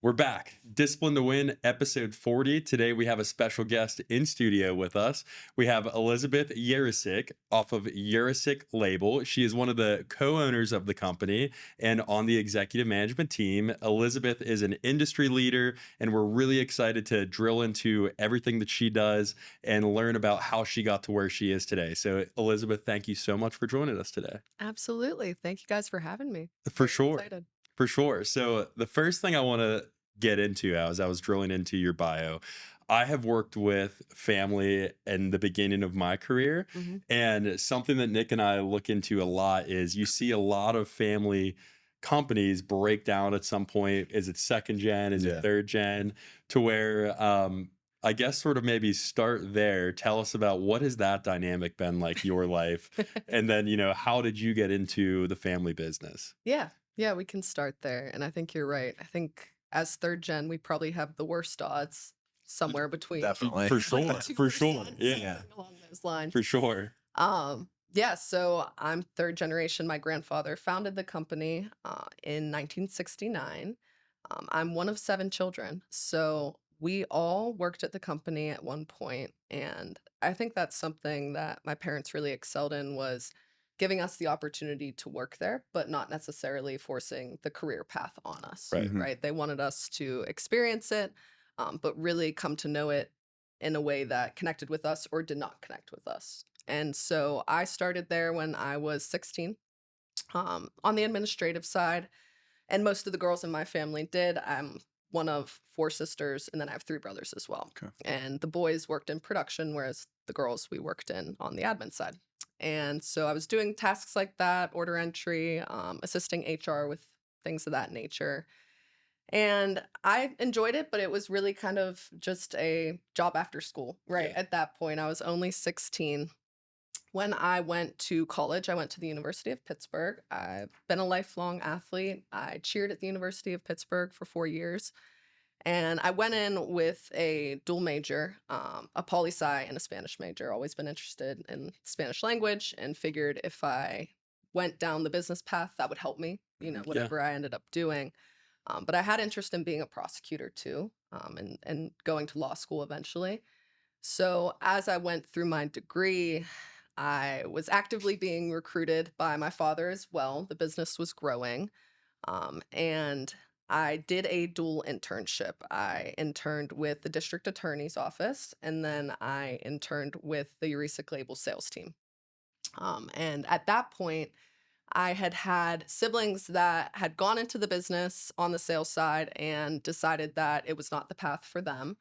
We're back. Discipline to Win, episode 40. Today we have a special guest in studio with us. We have Elizabeth Yerecic off of Yerecic Label. She is one of the co-owners of the company and on the executive management team. Elizabeth is an industry leader, and we're really excited to drill into everything that she does and learn about how she got to where she is today. So, Elizabeth, thank you so much for joining us today. Absolutely. Thank you guys for having me. For Very sure. excited. For sure. So the first thing I want to get into as I was drilling into your bio, I have worked with family in the beginning of my career. Mhm. And something that Nick and I look into a lot is you see a lot of family companies break down at some point. Is it second gen? Is it Yeah. third gen? To where I guess sort of maybe start there. Tell us about what has that dynamic been like your life? And then, how did you get into the family business? Yeah. Yeah, we can start there. And I think you're right. I think as third gen, we probably have the worst odds somewhere between Definitely. For like sure, for sure. 2%, Yeah, something along those lines. for sure. Yeah, so I'm third generation. My grandfather founded the company in 1969. I'm one of seven children. So we all worked at the company at one point, and I think that's something that my parents really excelled in was giving us the opportunity to work there, but not necessarily forcing the career path on us, Right. Mhm. right? They wanted us to experience it, but really come to know it in a way that connected with us or did not connect with us. And so I started there when I was 16 on the administrative side. And most of the girls in my family did. I'm one of four sisters, and then I have three brothers as well. Okay. And the boys worked in production, whereas the girls we worked in on the admin side. And so I was doing tasks like that, order entry, assisting HR with things of that nature. And I enjoyed it, but it was really kind of just a job after school, right? Yeah. At that point, I was only 16 when I went to college. I went to the University of Pittsburgh. I've been a lifelong athlete. I cheered at the University of Pittsburgh for 4 years. And I went in with a dual major, a poli sci and a Spanish major. Always been interested in Spanish language and figured if I went down the business path, that would help me, Yeah. whatever I ended up doing. But I had interest in being a prosecutor too, and going to law school eventually. So as I went through my degree, I was actively being recruited by my father as well. The business was growing. And I did a dual internship. I interned with the district attorney's office, and then I interned with the Yerecic Label sales team. And at that point, I had had siblings that had gone into the business on the sales side and decided that it was not the path for them.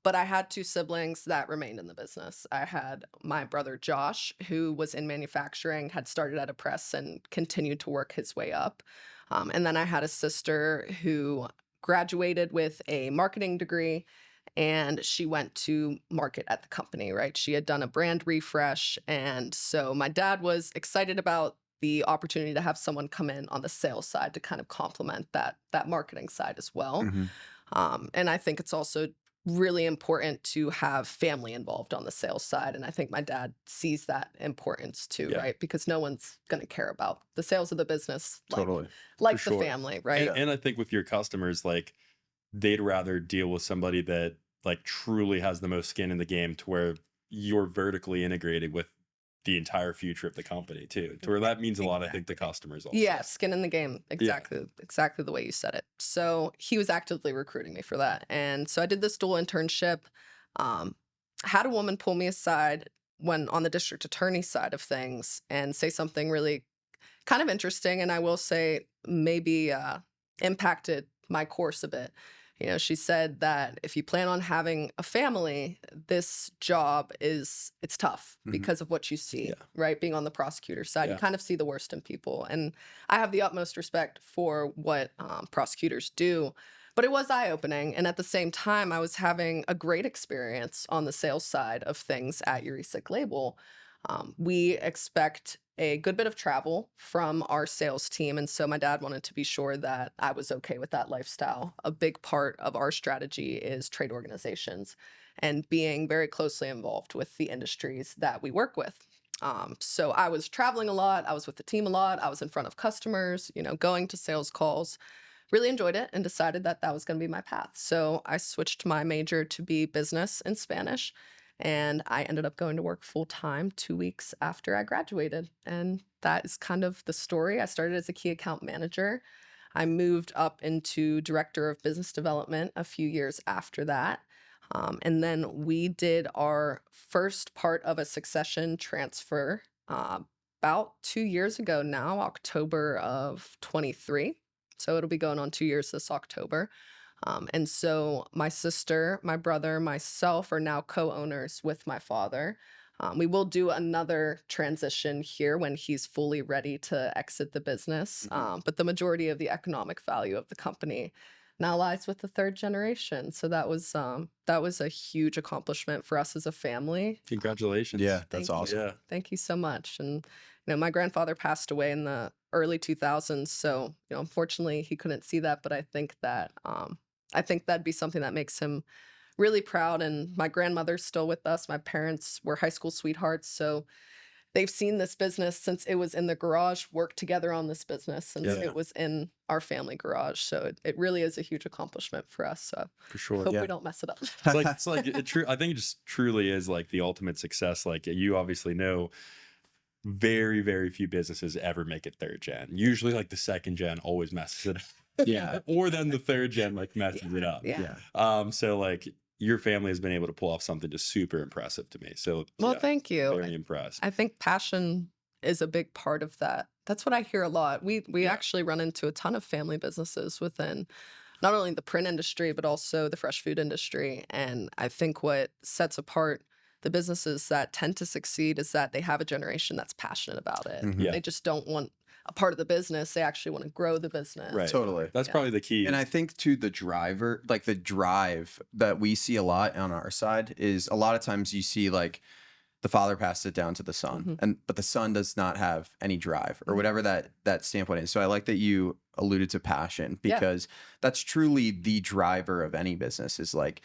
But I had two siblings that remained in the business. I had my brother Josh, who was in manufacturing, had started at a press and continued to work his way up. And then I had a sister who graduated with a marketing degree and she went to market at the company, right? She had done a brand refresh. And so my dad was excited about the opportunity to have someone come in on the sales side to kind of complement that marketing side as well. Mhm. And I think it's also really important to have family involved on the sales side. And I think my dad sees that importance too, Yeah. right? Because no one's going to care about the sales of the business Totally. like For the sure. family, And, right? and I think with your customers, like they'd rather deal with somebody that like truly has the most skin in the game to where you're vertically integrated with the entire future of the company too. To where that means a lot, I think, to customers also. Yeah, skin in the game. Yeah. Exactly the way you said it. So he was actively recruiting me for that. And so I did this dual internship. Um, had a woman pull me aside when on the district attorney side of things and say something really kind of interesting. And I will say maybe impacted my course a bit. She said that if you plan on having a family, this job it's tough Mhm. because of what you see, Yeah. right? Being on the prosecutor side, you Yeah. kind of see the worst in people. And I have the utmost respect for what prosecutors do, but it was eye-opening. And at the same time, I was having a great experience on the sales side of things at Yerecic Label. We expect a good bit of travel from our sales team. And so my dad wanted to be sure that I was okay with that lifestyle. A big part of our strategy is trade organizations and being very closely involved with the industries that we work with. So I was traveling a lot. I was with the team a lot. I was in front of customers, going to sales calls. really enjoyed it and decided that that was going to be my path. So I switched my major to be business and Spanish. And I ended up going to work full time 2 weeks after I graduated. And that is kind of the story. I started as a key account manager. I moved up into director of business development a few years after that. And then we did our first part of a succession transfer about 2 years ago now, October of 23. So it'll be going on 2 years this October. And so my sister, my brother, myself are now co-owners with my father. We will do another transition here when he's fully ready to exit the business. But the majority of the economic value of the company now lies with the third generation. So that was a huge accomplishment for us as a family. Congratulations. Yeah, that's Thank you. awesome. Yeah. Thank you so much. And my grandfather passed away in the early 2000s, so unfortunately he couldn't see that, but I think that'd be something that makes him really proud. And my grandmother's still with us. My parents were high school sweethearts, so they've seen this business since it was in the garage, worked together on this business since Yeah. it was in our family garage. So it really is a huge accomplishment for us. So For sure. hope Yeah. we don't mess it up. It's like it true. I think it just truly is like the ultimate success. Like you obviously know, very, very few businesses ever make it third gen. Usually like the second gen always messes it up. Yeah. Or then the third gen like messes it up. Yeah. So like your family has been able to pull off something just super impressive to me. So Well, yeah, thank you. very impressed. I think passion is a big part of that. That's what I hear a lot. We Yeah. actually run into a ton of family businesses within not only the print industry but also the fresh food industry. And I think what sets apart the businesses that tend to succeed is that they have a generation that's passionate about it. Mhm. Yeah. They just don't want a part of the business. They actually want to grow the business. Right. Totally. That's Yeah. probably the key. And I think too, the driver, like the drive that we see a lot on our side is a lot of times you see like the father passed it down to the son, but the son does not have any drive or whatever that standpoint is. So I like that you alluded to passion Yeah. because that's truly the driver of any business is like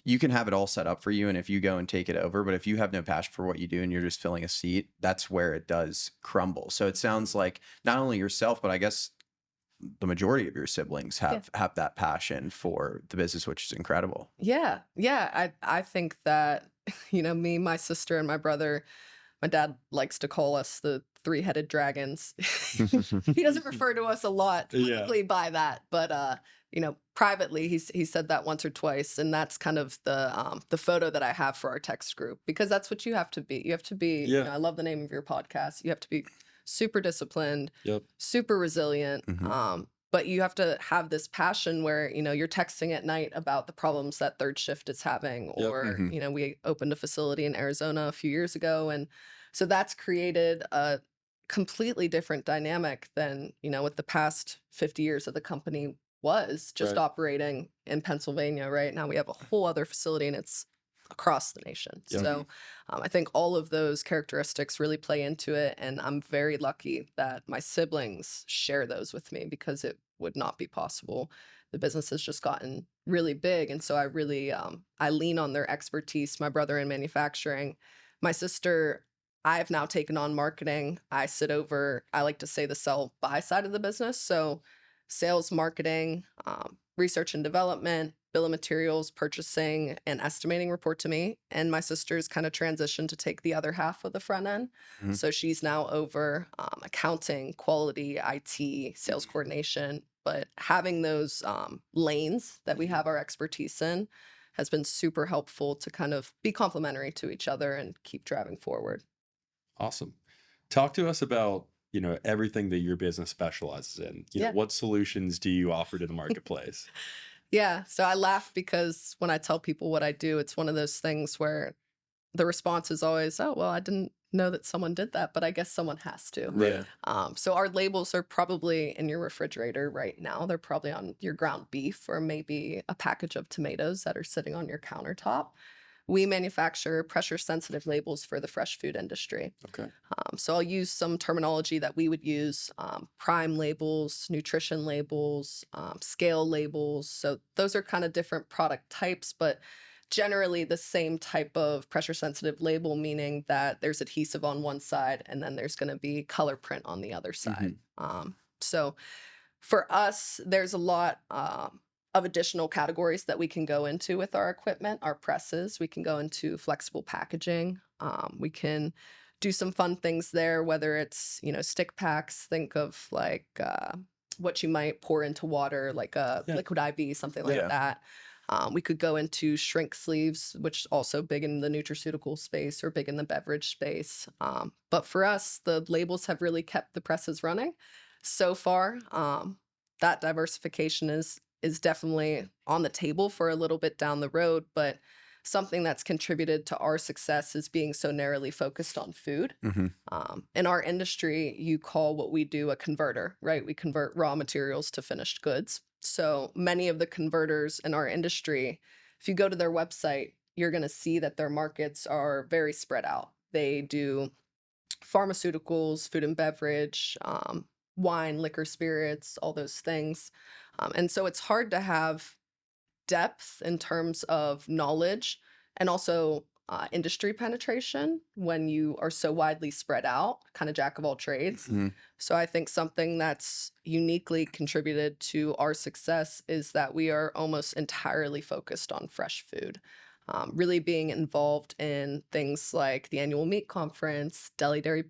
you can have it all set up for you and if you go and take it over, but if you have no passion for what you do and you're just filling a seat, that's where it does crumble. So it sounds like not only yourself, but I guess the majority of your siblings have that passion for the business, which is incredible. Yeah. Yeah. I think that, me, my sister, and my brother, my dad likes to call us the three-headed dragons. He doesn't refer to us a lot Yeah. publicly by that, but privately he said that once or twice, and that's kind of the photo that I have for our text group because that's what you have to be. You have to be. Yeah. I love the name of your podcast. You have to be super disciplined, Yep. super resilient. But you have to have this passion where, you're texting at night about the problems that third shift is having. Yep. Or, we opened a facility in Arizona a few years ago. And so that's created a completely different dynamic than, what the past 50 years of the company was just Right. operating in Pennsylvania. Right now we have a whole other facility and it's across the nation. Yep. So I think all of those characteristics really play into it. And I'm very lucky that my siblings share those with me because it would not be possible. The business has just gotten really big. And so I really, I lean on their expertise, my brother in manufacturing, my sister. I've now taken on marketing. I sit over, I like to say the sell buy side of the business. So sales, marketing, research and development, bill of materials, purchasing, and estimating report to me. And my sister's kind of transitioned to take the other half of the front end. So she's now over accounting, quality, IT, sales coordination. But having those lanes that we have our expertise in has been super helpful to kind of be complementary to each other and keep driving forward. Awesome. Talk to us about, everything that your business specializes in. Yeah. What solutions do you offer to the marketplace? Yeah. So I laugh because when I tell people what I do, it's one of those things where the response is always, oh, well, I didn't know that someone did that, but I guess someone has to. Right. So our labels are probably in your refrigerator right now. They're probably on your ground beef or maybe a package of tomatoes that are sitting on your countertop. We manufacture pressure sensitive labels for the fresh food industry. Okay. So I'll use some terminology that we would use, prime labels, nutrition labels, scale labels. So those are kind of different product types, but generally the same type of pressure sensitive label, meaning that there's adhesive on one side and then there's going to be color print on the other side. So For us, there's a lot of additional categories that we can go into with our equipment, our presses. We can go into flexible packaging. We can do some fun things there, whether it's, stick packs. Think of like what you might pour into water, like a Yeah. liquid IV, something like Yeah. that. We could go into shrink sleeves, which is also big in the nutraceutical space or big in the beverage space. But for us, the labels have really kept the presses running so far. That diversification is definitely on the table for a little bit down the road, but something that's contributed to our success is being so narrowly focused on food. Hmm. In our industry, you call what we do a converter, right? We convert raw materials to finished goods. So many of the converters in our industry, if you go to their website, you're going to see that their markets are very spread out. They do pharmaceuticals, food and beverage, wine, liquor, spirits, all those things. And so it's hard to have depth in terms of knowledge and also industry penetration when you are so widely spread out, kind of jack of all trades. Hmm. So I think something that's uniquely contributed to our success is that we are almost entirely focused on fresh food. Really being involved in things like the annual meat conference, deli dairy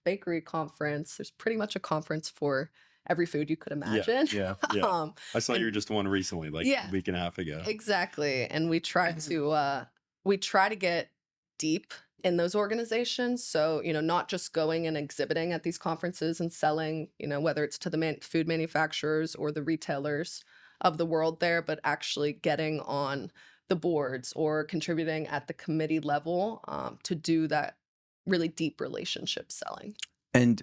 bakery conference. There's pretty much a conference for every food you could Yeah. imagine. Yeah. Yeah. um, I saw you and were just one recently, like yeah, a week and a half ago. exactly. And we try to get deep in those organizations. So, not just going and exhibiting at these conferences and selling, whether it's to the food manufacturers or the retailers of the world there, but actually getting on the boards or contributing at the committee level to do that really deep relationship selling. And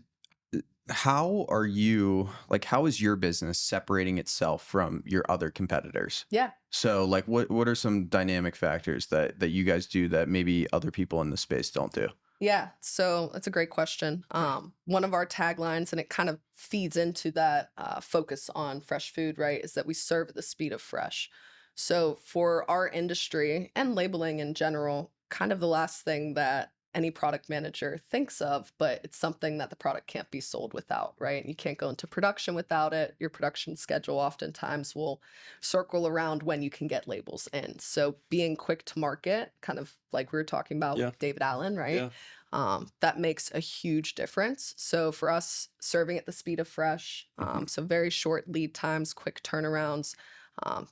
how are you how is your business separating itself from your other competitors? Yeah. So what are some dynamic factors that you guys do that maybe other people in the space don't do? Yeah, so that's a great question. One of our taglines, and it kind of feeds into that focus on fresh food, right, is that we serve at the speed of fresh. So for our industry and labeling in general, kind of the last thing that any product manager thinks of, but it's something that the product can't be sold without, right? You can't go into production without it. Your production schedule oftentimes will circle around when you can get labels in. So being quick to market, kind of like we were talking about Yeah. with David Allen, right? Yeah. That makes a huge difference. So for us, serving at the speed of fresh, Hmm. so very short lead times, quick turnarounds,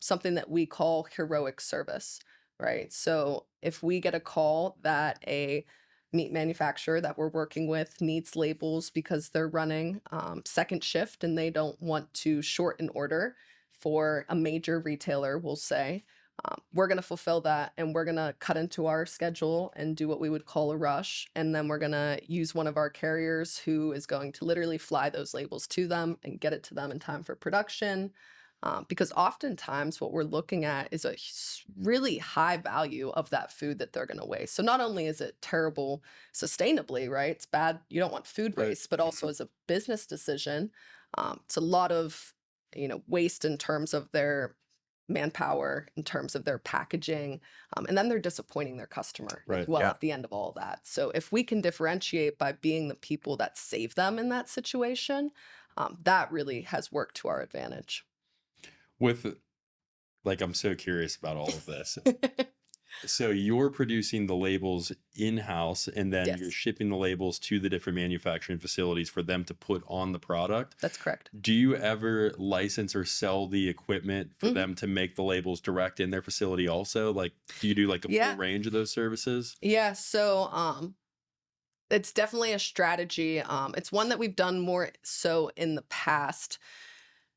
something that we call heroic service, right? So if we get a call that a meat manufacturer that we're working with needs labels because they're running second shift and they don't want to shorten order for a major retailer, we'll say, we're going to fulfill that and we're going to cut into our schedule and do what we would call a rush. And then we're going to use one of our carriers who is going to literally fly those labels to them and get it to them in time for production. Because oftentimes what we're looking at is a really high value of that food that they're going to waste. So not only is it terrible sustainably, right? It's bad. You don't want food Right. waste, but also as a business decision, it's a lot of waste in terms of their manpower, in terms of their packaging, and then they're disappointing their customer as Right. well Yeah. at the end of all that. So if we can differentiate by being the people that save them in that situation, that really has worked to our advantage. With like, I'm so curious about all of this. So you're producing the labels in-house and then you're Yes, shipping the labels to the different manufacturing facilities for them to put on the product. that's correct. Do you ever license or sell the equipment for Mhm. them to make the labels direct in their facility also? Like, do you do like a full Yeah, range of those services? yeah. So it's definitely a strategy. It's one that we've done more so in the past.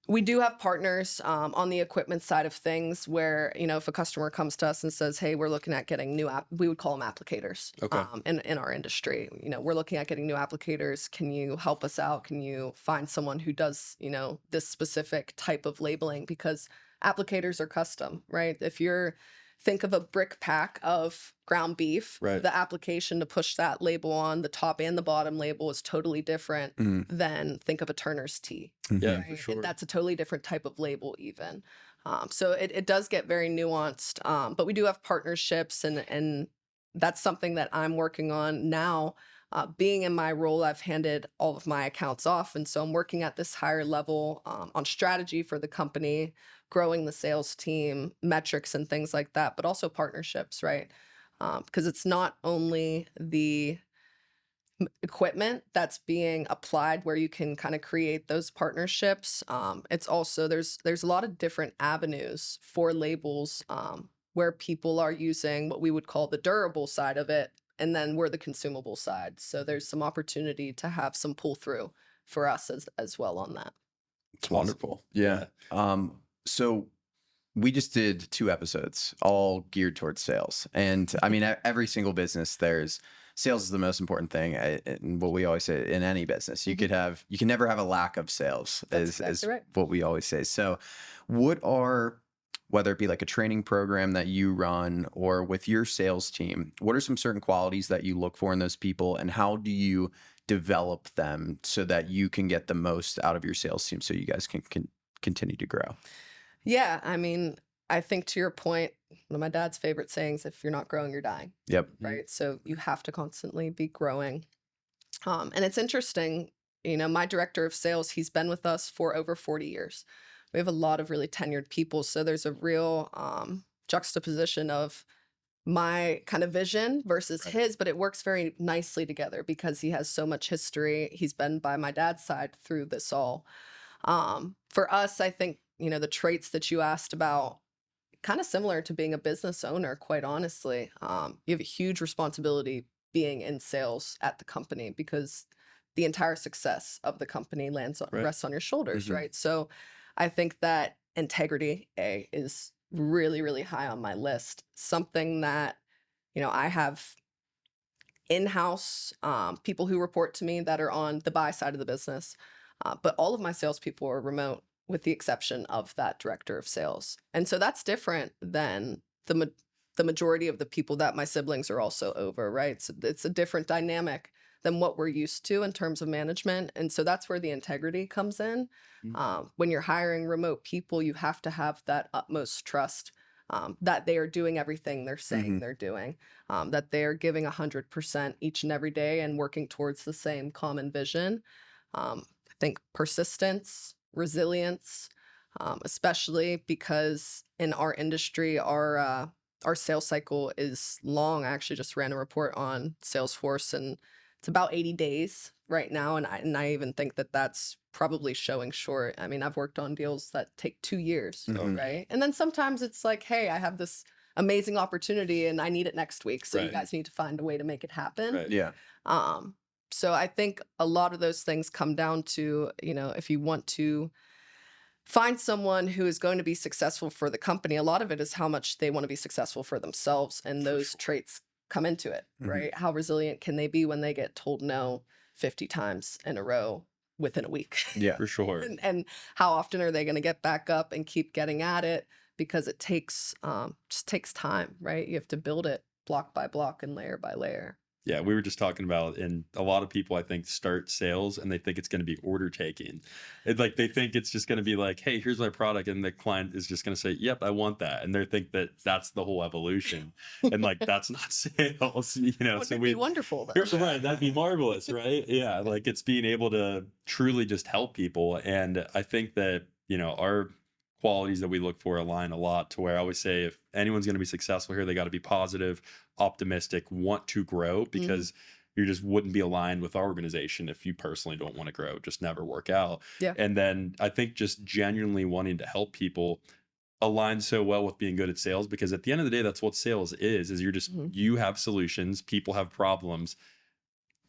We do have partners on the equipment side of things where, if a customer comes to us and says, hey, we're looking at getting new we would call them applicators Okay. in our industry. We're looking at getting new applicators. Can you help us out? Can you find someone who does, this specific type of labeling? Because applicators are custom, right? If you're think of a brick pack of ground beef, Right. the application to push that label on the top and the bottom label is totally different Mm. than think of a Turner's tea, Yeah, Hmm. for right? sure. That's a totally different type of label even. So it does get very nuanced, but we do have partnerships and that's something that I'm working on now. Being in my role, I've handed all of my accounts off. And so I'm working at this higher level on strategy for the company, growing the sales team, metrics, and things like that, but also partnerships, right? Because it's not only the equipment that's being applied where you can kind of create those partnerships. It's also there's a lot of different avenues for labels where people are using what we would call the durable side of it, and then we're the consumable side. So there's some opportunity to have some pull through for us as well on that. It's Awesome. wonderful. Yeah. Yeah. So we just did 2 episodes all geared towards sales. And I mean, every single business, there's sales is the most important thing. And what we always say in any business, Mhm. you can never have a lack of sales That's is exactly right. what we always say. So what are, whether it be like a training program that you run or with your sales team, what are some certain qualities that you look for in those people, and how do you develop them so that you can get the most out of your sales team so you guys can continue to grow? Yeah, I mean, I think to your point, one of my dad's favorite sayings, if you're not growing, you're dying, Yep. Mhm. right? So you have to constantly be growing. And it's interesting, my director of sales, he's been with us for over 40 years. We have a lot of really tenured people. So there's a real juxtaposition of my kind of vision versus Right. his, but it works very nicely together because he has so much history. He's been by my dad's side through this all. For us, I think, the traits that you asked about, kind of similar to being a business owner, quite honestly. You have a huge responsibility being in sales at the company because the entire success of the company Right. rests on your shoulders, Mhm. right? So I think that integrity, is really, really high on my list. Something that, I have in-house people who report to me that are on the buy side of the business, but all of my salespeople are remote, with the exception of that director of sales. And so that's different than the majority of the people that my siblings are also over, right? So it's a different dynamic than what we're used to in terms of management, and so that's where the integrity comes in. Mhm. When you're hiring remote people, you have to have that utmost trust that they are doing everything they're saying Mhm. they're doing, that they're giving 100% each and every day and working towards the same common vision. I think persistence, resilience, especially because in our industry, our sales cycle is long. I actually just ran a report on Salesforce, and it's about 80 days right now, and I even think that that's probably showing short. I mean, I've worked on deals that take 2 years, Mhm. Okay. right? And then sometimes it's like, hey, I have this amazing opportunity and I need it next week. So you Right. guys need to find a way to make it happen. Right. Yeah. Um, so I think a lot of those things come down to, if you want to find someone who is going to be successful for the company, a lot of it is how much they want to be successful for themselves. And For those sure. traits come into it, Mhm. right? How resilient can they be when they get told no 50 times in a row within a week? Yeah. For sure. And how often are they going to get back up and keep getting at it? Because it takes just takes time, right? You have to build it block by block and layer by layer. Yeah, we were just talking about, and a lot of people I think start sales and they think it's going to be order taking. It's like they think it's just going to be like, "Hey, here's my product," and the client is just going to say, "Yep, I want that," and they think that that's the whole evolution, and like that's not sales, you know. Wouldn't So it be we, wonderful though? right, that'd be marvelous, right? Yeah, like it's being able to truly just help people, and I think that our qualities that we look for align a lot to where I always say if anyone's going to be successful here, they got to be positive, optimistic, want to grow Mhm. because you just wouldn't be aligned with our organization if you personally don't want to grow, just never work out. Yeah. And then I think just genuinely wanting to help people aligns so well with being good at sales because at the end of the day that's what sales is Mhm. you have solutions, people have problems,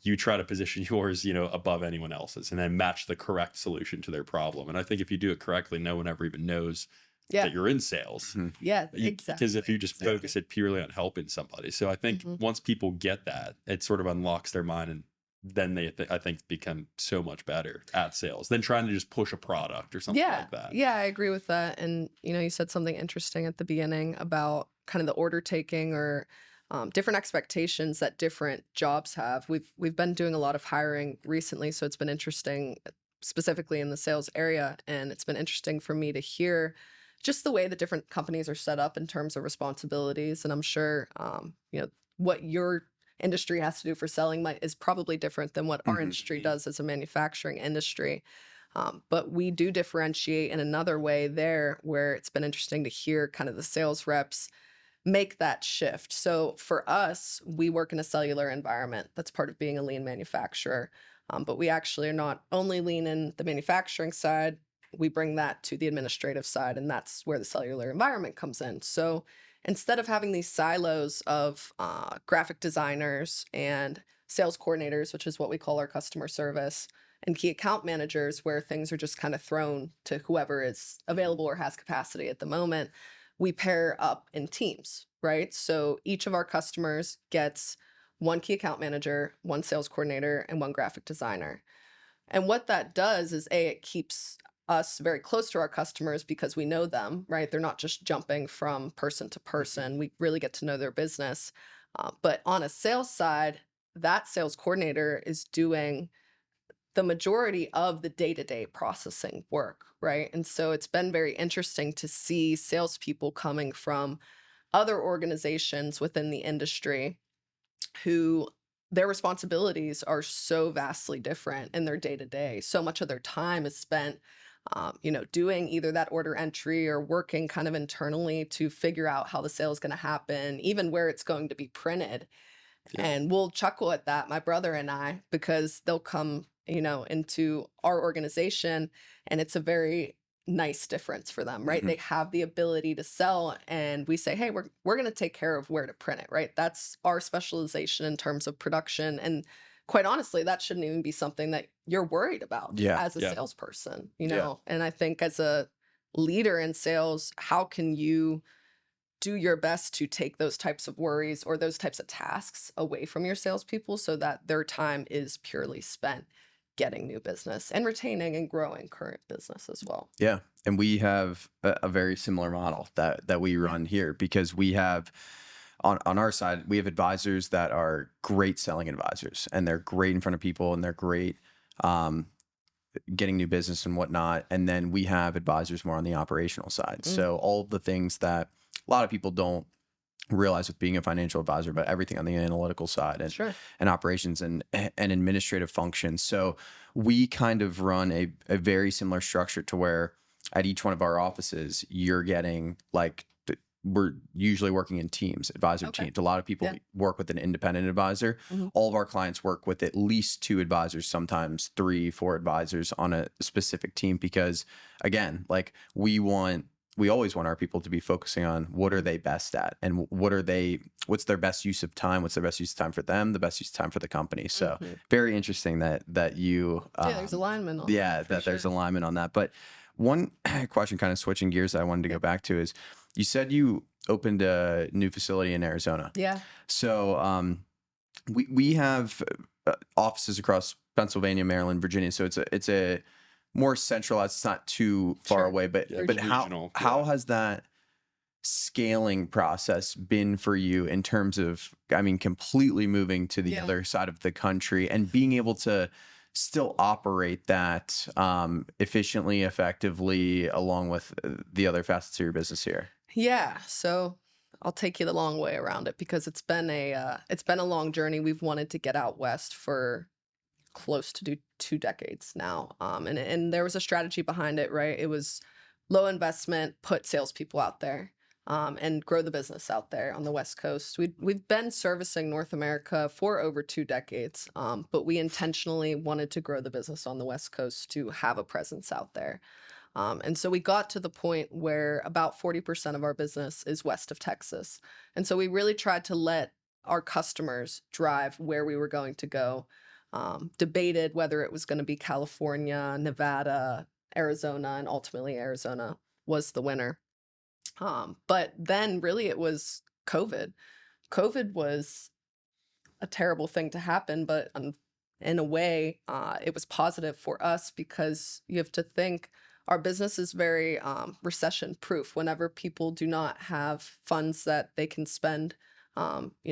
you try to position yours, above anyone else's and then match the correct solution to their problem. And I think if you do it correctly, no one ever even knows Yeah. that you're in sales. Mhm. Yeah, Because if you exactly. just Yeah. focus it purely on helping somebody. So I think Mhm. once people get that, it sort of unlocks their mind and then I think become so much better at sales than trying to just push a product or something Yeah. like that. Yeah, I agree with that. And, you said something interesting at the beginning about kind of the order taking or different expectations that different jobs have. We've been doing a lot of hiring recently, so it's been interesting, specifically in the sales area, and it's been interesting for me to hear just the way the different companies are set up in terms of responsibilities. And I'm sure, what you're industry has to do for selling is probably different than what our Mhm. industry does as a manufacturing industry. But we do differentiate in another way there, where it's been interesting to hear kind of the sales reps make that shift. So for us, we work in a cellular environment. That's part of being a lean manufacturer. But we actually are not only lean in the manufacturing side, we bring that to the administrative side, and that's where the cellular environment comes in. So instead of having these silos of graphic designers and sales coordinators, which is what we call our customer service, and key account managers, where things are just kind of thrown to whoever is available or has capacity at the moment, we pair up in teams, right? So each of our customers gets one key account manager, one sales coordinator, and one graphic designer. And what that does is it keeps us very close to our customers because we know them, right? They're not just jumping from person to person. We really get to know their business. But on a sales side, that sales coordinator is doing the majority of the day-to-day processing work, right? And so it's been very interesting to see salespeople coming from other organizations within the industry who their responsibilities are so vastly different in their day-to-day. So much of their time is spent doing either that order entry or working kind of internally to figure out how the sale is going to happen, even where it's going to be printed. Yeah. And we'll chuckle at that, my brother and I, because they'll come, into our organization, and it's a very nice difference for them, right? Mhm. They have the ability to sell, and we say, "Hey, we're going to take care of where to print it," right? That's our specialization in terms of production. And quite honestly, that shouldn't even be something that you're worried about Yeah. as a Yeah. salesperson, Yeah. And I think as a leader in sales, how can you do your best to take those types of worries or those types of tasks away from your salespeople so that their time is purely spent getting new business and retaining and growing current business as well. Yeah. And we have a very similar model that we Yeah. run here because we have on our side, we have advisors that are great selling advisors and they're great in front of people and they're great um, getting new business and whatnot. And then we have advisors more on the operational side. Mm, So all of the things that a lot of people don't realize with being a financial advisor, but everything on the analytical side sure. and operations and administrative functions. So we kind of run a very similar structure to where at each one of our offices, you're getting we're usually working in teams, advisor Okay. teams. A lot of people Yeah. work with an independent advisor. Mhm. All of our clients work with at least two advisors, sometimes three, four advisors on a specific team because again, like we always want our people to be focusing on what are they best at and what's their best use of time, what's their best use of time for them, the best use of time for the company. So Mhm. very interesting that you Yeah, there's alignment on yeah, that for that there's sure. alignment on that. But one question kind of switching gears that I wanted to Yeah. go back to is you said you opened a new facility in Arizona. Yeah. So we have offices across Pennsylvania, Maryland, Virginia. So it's a more centralized. It's not too far Sure. away. But Yeah, but it's how regional. how Yeah. has that scaling process been for you in terms of, I mean, completely moving to the Yeah. other side of the country and being able to still operate that efficiently, effectively, along with the other facets of your business here? Yeah. So I'll take you the long way around it because it's been a long journey. We've wanted to get out west for close to 2 decades now. And there was a strategy behind it, right? It was low investment, put salespeople out there, and grow the business out there on the West Coast. We've been servicing North America for over 2 decades, but we intentionally wanted to grow the business on the West Coast to have a presence out there. And so we got to the point where about 40% of our business is west of Texas. And so we really tried to let our customers drive where we were going to go. Debated whether it was going to be California, Nevada, Arizona, and ultimately Arizona was the winner. But then really it was COVID. COVID was a terrible thing to happen, but in a way, it was positive for us because you have to think our business is very recession proof. Whenever people do not have funds that they can spend,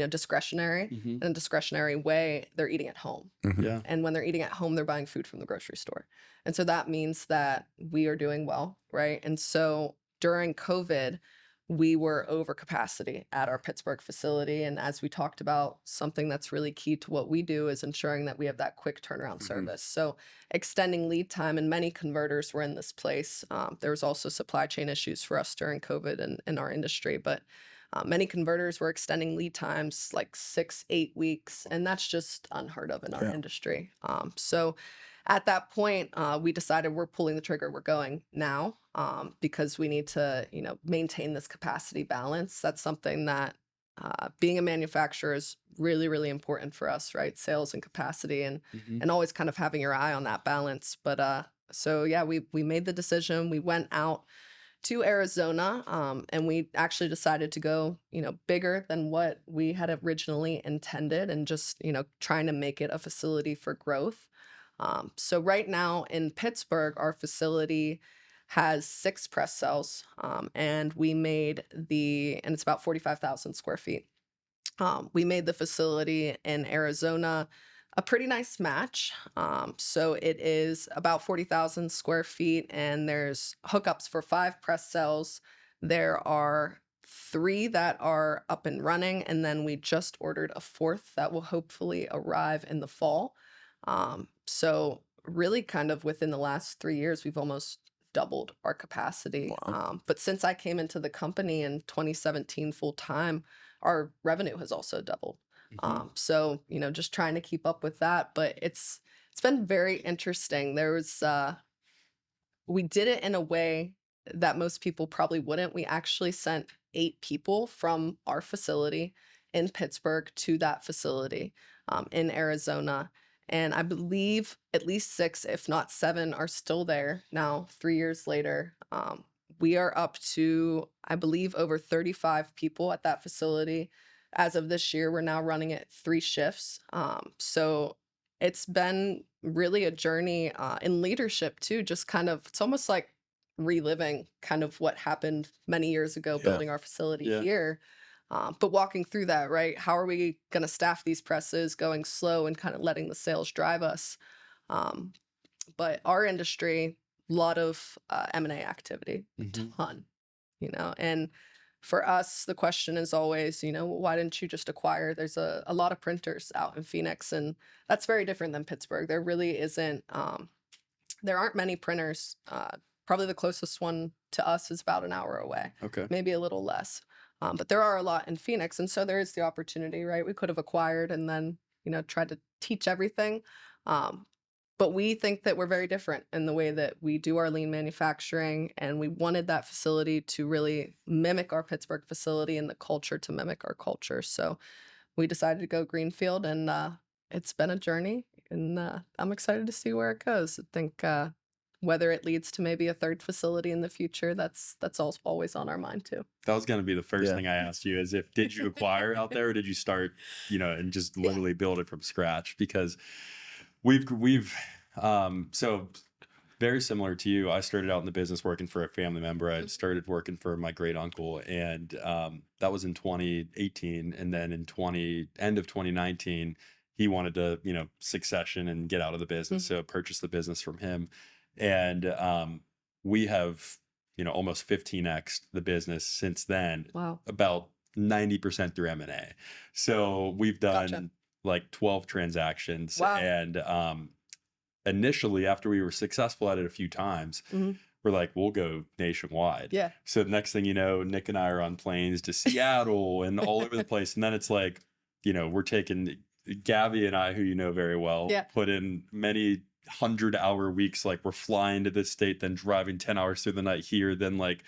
discretionary Hmm. in a discretionary way, they're eating at home. Hmm. Yeah. And when they're eating at home, they're buying food from the grocery store. And so that means that we are doing well, right? And so during COVID, we were over capacity at our Pittsburgh facility. And as we talked about, something that's really key to what we do is ensuring that we have that quick turnaround Mhm. service. So extending lead time, and many converters were in this place. There was also supply chain issues for us during COVID and in our industry, but many converters were extending lead times like 6, 8 weeks, and that's just unheard of in our Yeah. industry. So at that point, we decided we're pulling the trigger. We're going now, because we need to, maintain this capacity balance. That's something that being a manufacturer is really, really important for us, right? Sales and capacity, and Mhm. always kind of having your eye on that balance. But so yeah, we made the decision. We went out to Arizona, and we actually decided to go, bigger than what we had originally intended, and just, trying to make it a facility for growth. So right now in Pittsburgh, our facility has 6 press cells, and and it's about 45,000 square feet. We made the facility in Arizona a pretty nice match. So it is about 40,000 square feet, and there's hookups for 5 press cells. There are 3 that are up and running, and then we just ordered a 4th that will hopefully arrive in the fall. So really kind of within the last 3 years, we've almost doubled our capacity. Wow. But since I came into the company in 2017 full time, our revenue has also doubled. Mhm. So, just trying to keep up with that, but it's been very interesting. We did it in a way that most people probably wouldn't. We actually sent 8 people from our facility in Pittsburgh to that facility, in Arizona. And I believe at least 6, if not 7, are still there now, 3 years later. We are up to, I believe, over 35 people at that facility. As of this year, we're now running it 3 shifts. So it's been really a journey, in leadership too, just kind of it's almost like reliving kind of what happened many years ago Yeah. building our facility Yeah. here. But walking through that, right? How are we going to staff these presses, going slow and kind of letting the sales drive us? Um, but our industry, a lot of M&A activity, a Mhm. ton, and for us, the question is always, why didn't you just acquire? There's a lot of printers out in Phoenix, and that's very different than Pittsburgh. There really isn't, there aren't many printers. Probably the closest one to us is about an hour away, Okay. maybe a little less. But there are a lot in Phoenix. And so there is the opportunity, right? We could have acquired and then, tried to teach everything. Um, but we think that we're very different in the way that we do our lean manufacturing. And we wanted that facility to really mimic our Pittsburgh facility and the culture to mimic our culture. So we decided to go greenfield, and it's been a journey, and I'm excited to see where it goes. I think whether it leads to maybe a third facility in the future, that's also always on our mind too. That was gonna be the first Yeah. thing I asked you is if did you acquire out there or did you start, and just Yeah. literally build it from scratch? Because so very similar to you, I started out in the business working for a family member. I Mhm. started working for my great uncle, and that was in 2018. And then in 20 end of 2019, he wanted to, succession and get out of the business, Mhm. so purchase the business from him. And we have, almost 15x the business since then, Wow. about 90% through M&A. So we've Gotcha. done like 12 transactions, Wow. and initially, after we were successful at it a few times, Mhm. we're like, we'll go nationwide. Yeah. So the next thing you know, Nick and I are on planes to Seattle and all over the place. And then it's like, we're taking Gabby and I, who you know very well, Yeah. put in many 100-hour weeks. Like we're flying to this state, then driving 10 hours through the night here, then like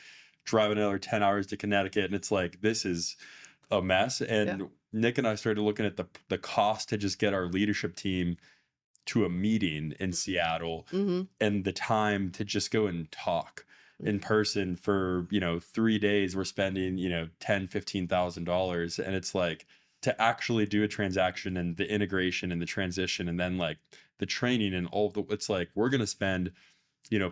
driving another 10 hours to Connecticut. And it's like, this is a mess. Yeah. And Nick and I started looking at the cost to just get our leadership team to a meeting in Seattle, Mhm. and the time to just go and talk in Mhm. person for 3 days we're spending 10, $15,000. And it's like to actually do a transaction and the integration and the transition and then like the training and all the it's like we're going to spend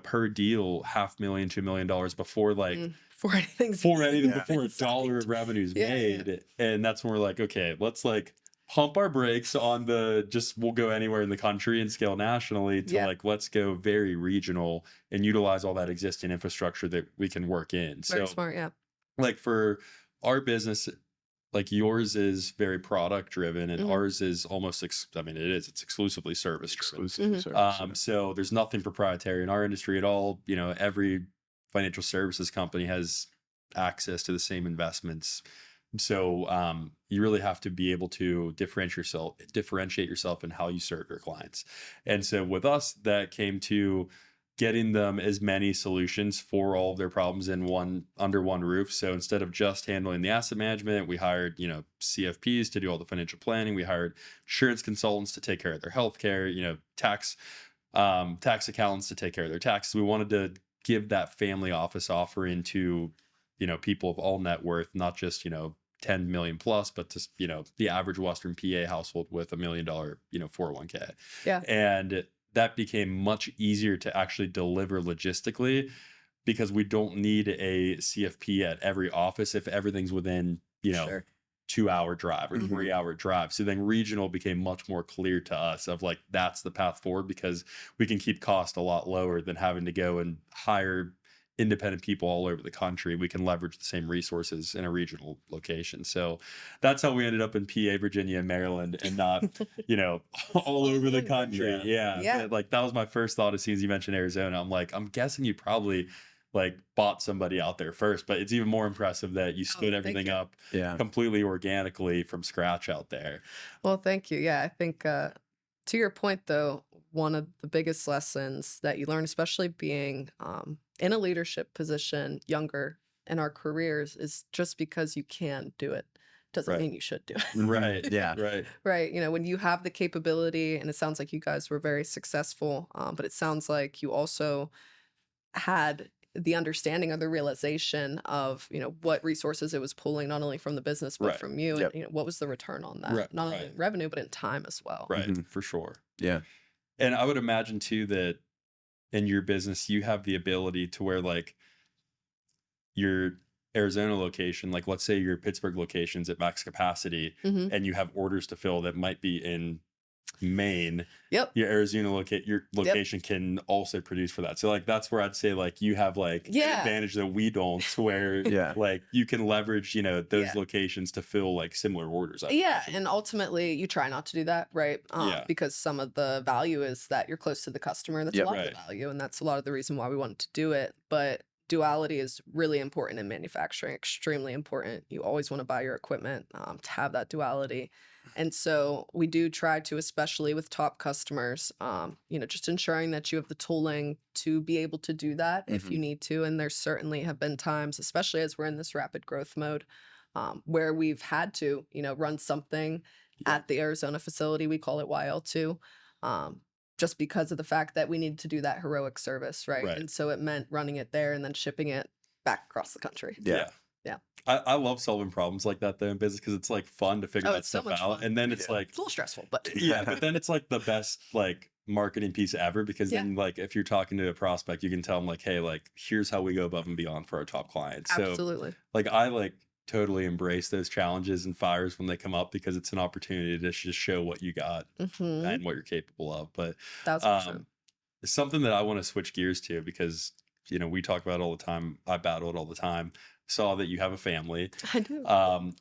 per deal half million $2 million before like For anything's for anything Yeah. before a dollar of signed. revenue is Yeah. Yeah. made. And that's when we're like, okay, let's like pump our brakes on the just we'll go anywhere in the country and scale nationally to Yeah. like let's go very regional and utilize all that existing infrastructure that we can work in. Very So smart. Yeah. like for our business, like yours is very product driven and Mhm. ours is almost I mean it's exclusively service driven. Exclusive Mhm. service. So there's nothing proprietary in our industry at all. Every financial services company has access to the same investments. So you really have to be able to differentiate yourself in how you serve your clients. And so with us, that came to getting them as many solutions for all of their problems in one under one roof. So instead of just handling the asset management, we hired, CFPs to do all the financial planning. We hired insurance consultants to take care of their healthcare, tax accountants to take care of their taxes. We wanted to give that family office offering to, people of all net worth, not just, 10 million plus, but just, the average Western PA household with $1 million, 401k. Yeah. And that became much easier to actually deliver logistically because we don't need a CFP at every office if everything's within, Sure. 2 hour drive or Mhm. 3 hour drive. So then regional became much more clear to us of like that's the path forward because we can keep cost a lot lower than having to go and hire independent people all over the country. We can leverage the same resources in a regional location. So that's how we ended up in PA, Virginia, and Maryland and not, you know, all over the country. Yeah. Yeah. Yeah. But like that was my first thought as soon as you mentioned Arizona. I'm like, I'm guessing you probably like bought somebody out there first, but it's even more impressive that you Oh, stood thank everything you. up Yeah. completely organically from scratch out there. Well, thank you. Yeah, I think to your point, though, one of the biggest lessons that you learn, especially being in a leadership position younger in our careers, is just because you can do it doesn't Right. mean you should do Mhm. Right. Yeah. Right. Right. When you have the capability, and it sounds like you guys were very successful, but it sounds like you also had the understanding or the realization of, what resources it was pulling, not only from the business, but Right. from you. And, Yep. what was the return on that? Right. Not only Right. in revenue, but in time as well. Right. Mhm. For sure. Yeah. And I would imagine too that in your business you have the ability to where like your Arizona location, like let's say your Pittsburgh location's at max capacity Hmm. and you have orders to fill that might be in Maine, Yep. your Yep. location can also produce for that. So like that's where I'd say like you have like an Yeah. advantage that we don't to where Yeah. like you can leverage, those Yeah. locations to fill like similar orders, I Yeah. imagine. And ultimately, you try not to do that, right? Yeah. Because some of the value is that you're close to the customer. That's a Yep. lot of the Right. value. And that's a lot of the reason why we wanted to do it. But duality is really important in manufacturing, extremely important. You always want to buy your equipment to have that duality. And so we do try to, especially with top customers, just ensuring that you have the tooling to be able to do that if you Mhm. need to. And there certainly have been times, especially as we're in this rapid growth mode, where we've had to, run something Yeah. at the Arizona facility. We call it YL2, um, just because of the fact that we needed to do that heroic service, right? Right. And so it meant running it there and then shipping it back across the country. Yeah. Yeah. Yeah. I love solving problems like that though in business because it's like fun to figure Oh, that it's so stuff much out. fun. And then it's Yeah. like It's a little stressful, but yeah, but then it's like the best like marketing piece ever because yeah, then like if you're talking to a prospect, you can tell them like, hey, like here's how we go above and beyond for our top clients. So absolutely. like I like totally embrace those challenges and fires when they come up because it's an opportunity to just show what you got Mm-hmm. and what you're capable of. But 1000%. um it's something that I want to switch gears to because we talk about it all the time. I battle it all the time. Saw that you have a family. I do.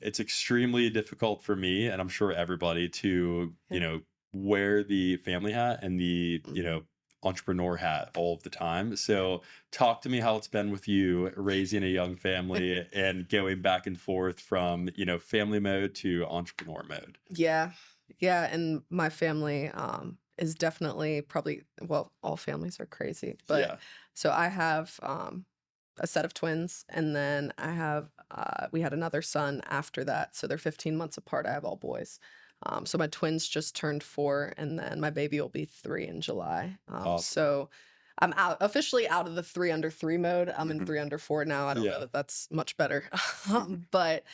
It's extremely difficult for me, and I'm sure everybody to, Yeah. wear the family hat and the, Mhm. entrepreneur hat all of the time. So talk to me how it's been with you raising a young family and going back and forth from, family mode to entrepreneur mode. Yeah. Yeah. And my family is definitely probably, well, all families are crazy, but Yeah. so I have a set of twins, and then we had another son after that. So they're 15 months apart. I have all boys. So my twins just turned 4, and then my baby will be 3 in July. Awesome. So I'm officially out of the 3 under 3 mode. I'm in Mhm. 3 under 4 now. I don't know Yeah. that that's much better. But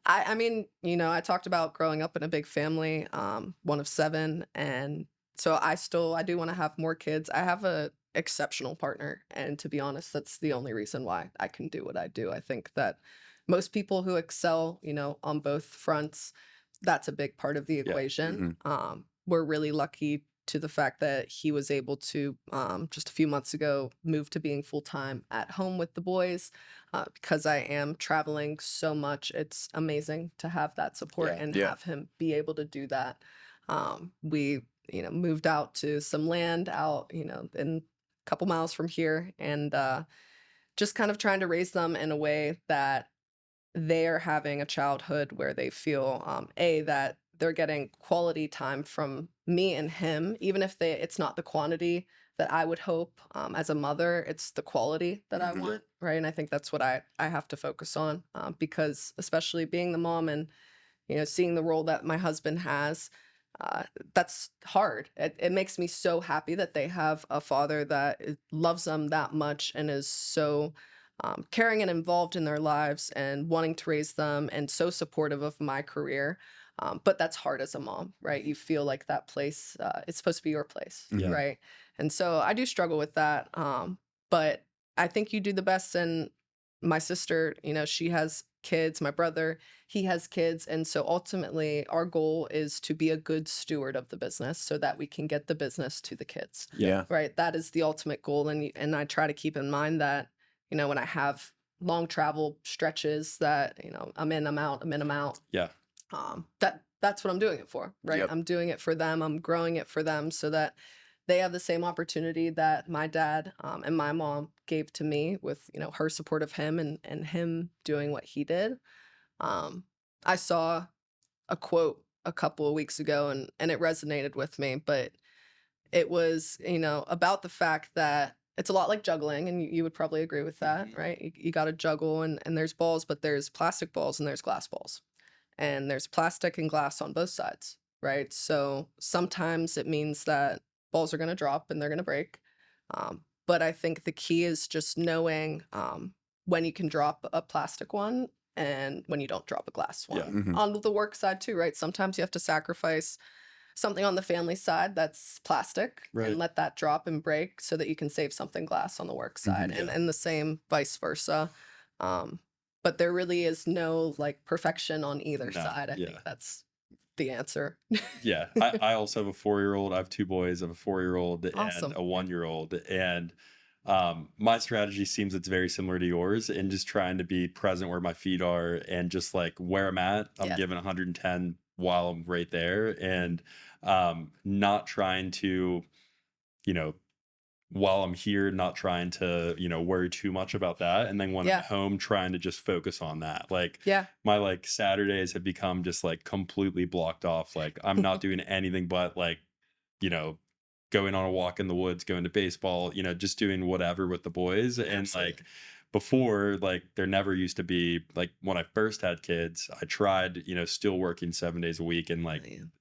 I mean, I talked about growing up in a big family, one of 7, and so I do want to have more kids. I have a exceptional partner, and to be honest, that's the only reason why I can do what I do. I think that most people who excel, on both fronts, that's a big part of the Yeah. equation. Mhm. We're really lucky to the fact that he was able to, just a few months ago, move to being full time at home with the boys. Because I am traveling so much, it's amazing to have that support Yeah. and Yeah. have him be able to do that. We, moved out to some land out, in a couple miles from here, and just kind of trying to raise them in a way that they're having a childhood where they feel that they're getting quality time from me and him, even if it's not the quantity that I would hope. As a mother, it's the quality that I want, right? And I think that's what I have to focus on, because especially being the mom and seeing the role that my husband has, uh, that's hard. It makes me so happy that they have a father that loves them that much and is so caring and involved in their lives and wanting to raise them and so supportive of my career. But that's hard as a mom, right? You feel like that place, it's supposed to be your place, Mhm. Yeah. right? And so I do struggle with that. But I think you do the best. And my sister, she has kids, my brother, he has kids. And so ultimately, our goal is to be a good steward of the business so that we can get the business to the kids, Yeah. right? That is the ultimate goal. And I try to keep in mind that, when I have long travel stretches that, I'm in, I'm out, I'm in, I'm out, Yeah. that's what I'm doing it for, right? Yep. I'm doing it for them. I'm growing it for them so that they have the same opportunity that my dad and my mom gave to me with, her support of him and him doing what he did. Um, I saw a quote a couple of weeks ago and it resonated with me, but it was, about the fact that it's a lot like juggling, and you would probably agree with that, right? You got to juggle, and there's balls, but there's plastic balls and there's glass balls, and there's plastic and glass on both sides, right? So sometimes it means that balls are going to drop and they're going to break. But I think the key is just knowing when you can drop a plastic one and when you don't drop a glass Yeah. one. Mhm. On the work side, too, right? Sometimes you have to sacrifice something on the family side that's plastic Right. and let that drop and break so that you can save something glass on the work side, Mhm. and Yeah. the same vice versa. um but there really is no like perfection on either No. side. I Yeah. think that's the answer. Yeah. I also have a 4-year-old. I have two boys. I have a 4-year-old and Awesome. a 1-year-old. And my strategy seems it's very similar to yours and just trying to be present where my feet are and just like where I'm at, I'm Yes. giving 110 while I'm right there. And not trying to, you know, while I'm here, not trying to, worry too much about that. And then when I'm Yeah. home, trying to just focus on that. Like Yeah. my like Saturdays have become just like completely blocked off. Like I'm not doing anything but like, you know, going on a walk in the woods, going to baseball, just doing whatever with the boys. And Absolutely. like before, like there never used to be like when I first had kids, I tried, still working 7 days a week and like Man.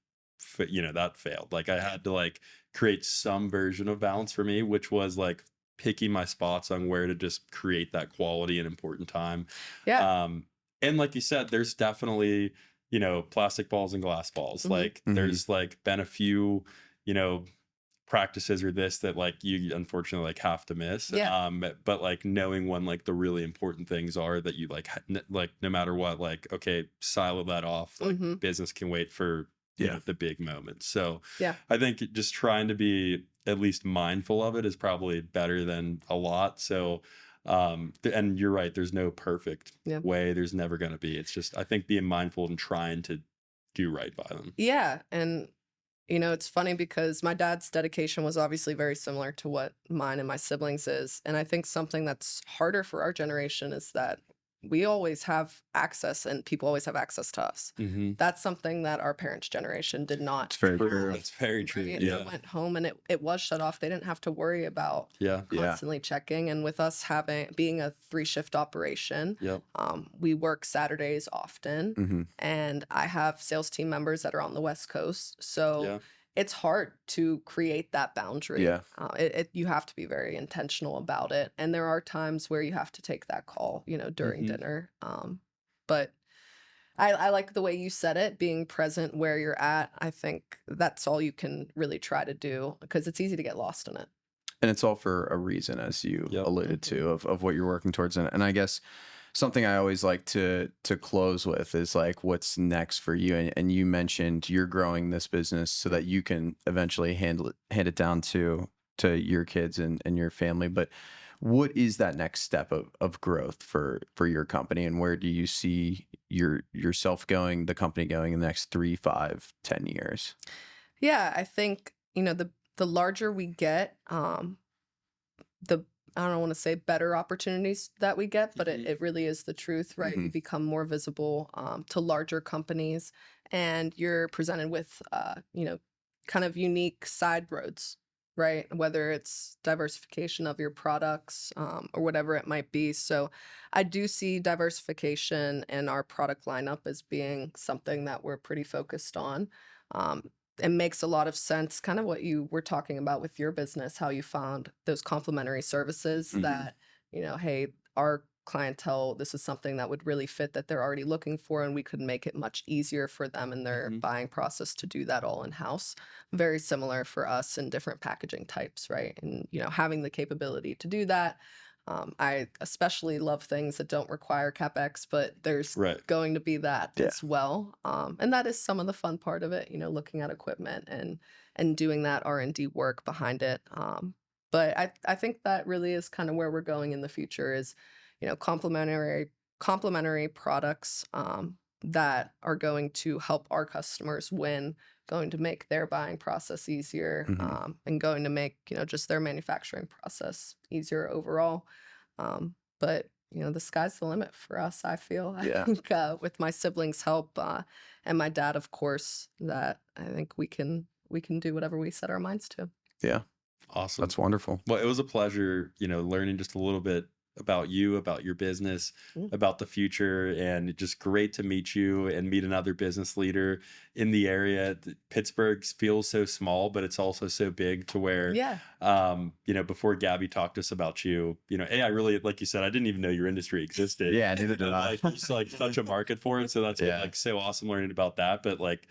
that failed. Like I had to like create some version of balance for me, which was like picking my spots on where to just create that quality and important time. Yeah. um and like you said, there's definitely plastic balls and glass balls. Hmm. Like Mhm. there's like been a few you know practices or this that like you unfortunately like have to miss. Yeah. But like knowing when like the really important things are that you like like no matter what, like okay, silo that off, like Hmm. business can wait for Yeah. the big moments. So Yeah. I think just trying to be at least mindful of it is probably better than a lot. So and you're right, there's no perfect Yeah. way, there's never going to be. It's just I think being mindful and trying to do right by them. Yeah. And it's funny because my dad's dedication was obviously very similar to what mine and my siblings is. And I think something that's harder for our generation is that we always have access and people always have access to us. Hmm. That's something that our parents' generation did not It's very True. true. have. That's very true. Right? They Yeah. went home and it was shut off. They didn't have to worry about Yeah. Yeah. constantly checking. And with us being a 3-shift operation, Yep. we work Saturdays often, Mhm. and I have sales team members that are on the West Coast. So Yeah. it's hard to create that boundary. Yeah. You have to be very intentional about it. And there are times where you have to take that call, during Hmm. dinner. But I like the way you said it, being present where you're at. I think that's all you can really try to do because it's easy to get lost in it. And it's all for a reason, as you Yep. alluded Mhm. to, of what you're working towards. And I guess something I always like to close with is like, what's next for you? And you mentioned you're growing this business so that you can eventually hand it down to your kids and your family. But what is that next step of growth for your company, and where do you see yourself going, the company going in the next 3, 5, 10 years? Yeah, I think, the larger we get, the I don't want to say better opportunities that we get, but Mhm. it really is the truth, right? Hmm. You become more visible to larger companies, and you're presented with, kind of unique side roads, right? Whether it's diversification of your products or whatever it might be. So I do see diversification in our product lineup as being something that we're pretty focused on. Um, it makes a lot of sense, kind of what you were talking about with your business, how you found those complementary services Hmm. that, hey, our clientele, this is something that would really fit that they're already looking for, and we could make it much easier for them in their Mhm. buying process to do that all in house. Very similar for us in different packaging types, right? And, having the capability to do that. I especially love things that don't require CapEx, but there's Right. going to be that Yeah. as well. And that is some of the fun part of it, looking at equipment and doing that R&D work behind it. But I think that really is kind of where we're going in the future is, complementary products that are going to help our customers win, going to make their buying process easier, Hmm. and going to make, just their manufacturing process easier overall. But the sky's the limit for us, I feel. I Yeah. think with my siblings' help and my dad, of course, that I think we can do whatever we set our minds to. Yeah. Awesome. That's wonderful. Well, it was a pleasure, learning just a little bit about you, about your business, Mm. about the future, and just great to meet you and meet another business leader in the area. Pittsburgh feels so small, but it's also so big to where, Yeah, before Gabby talked to us about you, hey, I really, like you said, I didn't even know your industry existed. Yeah, neither did I. Like there's like such a market for it. So that's been Yeah. like so awesome learning about that. But like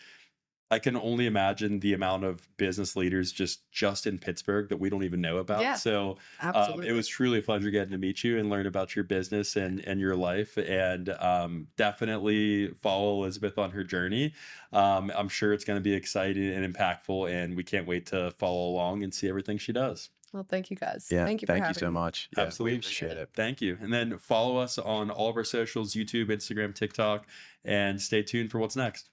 I can only imagine the amount of business leaders just in Pittsburgh that we don't even know about. yeah, So it absolutely. was truly a pleasure getting to meet you and learn about your business and your life. And definitely follow Elizabeth on her journey. I'm sure it's going to be exciting and impactful, and we can't wait to follow along and see everything she does. Well, thank you guys. Yeah. Thank you for Thank you having so me. much. Yeah. We Absolutely. appreciate it. Thank you. And then follow us on all of our socials: YouTube, Instagram, TikTok, and stay tuned for what's next.